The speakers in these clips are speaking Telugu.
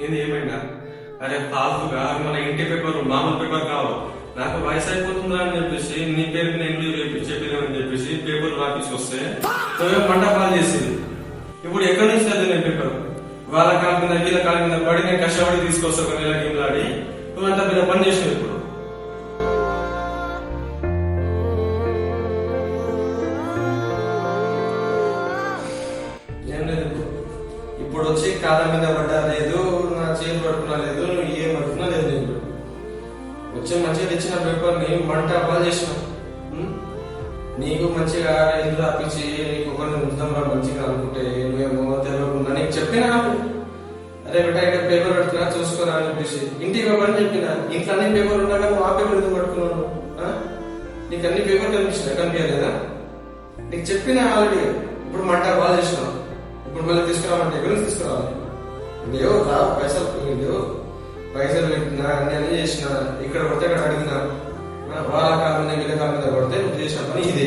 ఏంది ఏమైనా? అరే ఫాల్తుగా మన ఇంటి పేపర్ మామూలు పేపర్ కావాలి, నాకు వయసు అయిపోతుందా అని చెప్పేసి నీ పేరు నేను చెప్పినామని చెప్పేసి పేపర్ రాపించుకొస్తే నువ్వే మంటపాలు చేసింది. ఇప్పుడు ఎక్కడి నుంచి చదివి నేను పేపర్ వాళ్ళ కాళ్ళ మీద వీళ్ళ కాళ్ళ మీద పడి నేను కష్టపడి తీసుకొస్తా ఒక నెల కిందలాడి నువ్వు అంత పెద్ద పని చేసినావు. ఇప్పుడు ఏం లేదు, ఇప్పుడు వచ్చి కాళ్ళ మీద పడ్డా లేదు, నా చేతి పడుకున్నా లేదు, నువ్వు ఏం పడుకున్నా లేదు. నేను వచ్చి మంచిగా తెచ్చిన పేపర్ని మంట అప్లా చేసినావు. నీకు మంచిగా ఇల్లు రాపించి నీకు ఒకరిని ఉంచుదాం రా మంచిగా అనుకుంటే నువ్వేమో తెలియకుండా నీకు చెప్పినా అరే బిడ్డ ఇక్కడ పేపర్ పెడుతున్నా చూసుకోరా అని చెప్పేసి ఇంటికి పని చెప్పిన ఇంట్లో అన్ని పేపర్ ఉండగా నువ్వు ఆ పేపర్ ఎందుకు పట్టుకున్నాను? నీకు అన్ని పేపర్ కనిపించలేదా? నీకు చెప్పినా ఆల్రెడీ. ఇప్పుడు మంట బాగా చేసినావు. ఇప్పుడు మళ్ళీ తీసుకురావాలంటే ఎక్కడి నుంచి తీసుకురావాలి? లేవు రా, పైసలు లేవు, పైసలు పెట్టినా అన్ని చేసిన ఇక్కడ పడితే అక్కడ అడిగినా వాళ్ళ కాలం మీద వీళ్ళ కాలం మీద పడితే నువ్వు చేసిన పని ఇది.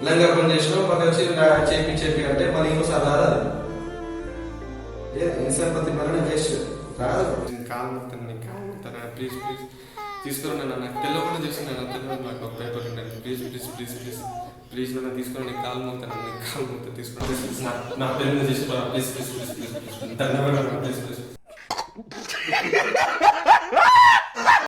లంగా పని చేసినావు, పక్క వచ్చి చెప్పి అంటే మళ్ళీ ఇంకోసారి రాదు. ఇన్సాన్ ప్రతి మరణం వేస్ట్ రాదు. కాలు మొత్తాను ప్లీజ్ ప్లీజ్ తీసుకురా, నాకు తెల్లకుండా చేస్తున్నాను, తెలియదు నాకు ఒక పేపర్ ఉండండి please please please please please నన్ను తీసుకుని నీకు కాలు మొత్తం తీసుకుని నా పేరు మీద తీసుకురా ప్లీజ్ ప్లీజ్ ప్లీజ్ ప్లీజ్ ధన్యవాదాలు ప్లీజ్ ప్లీజ్.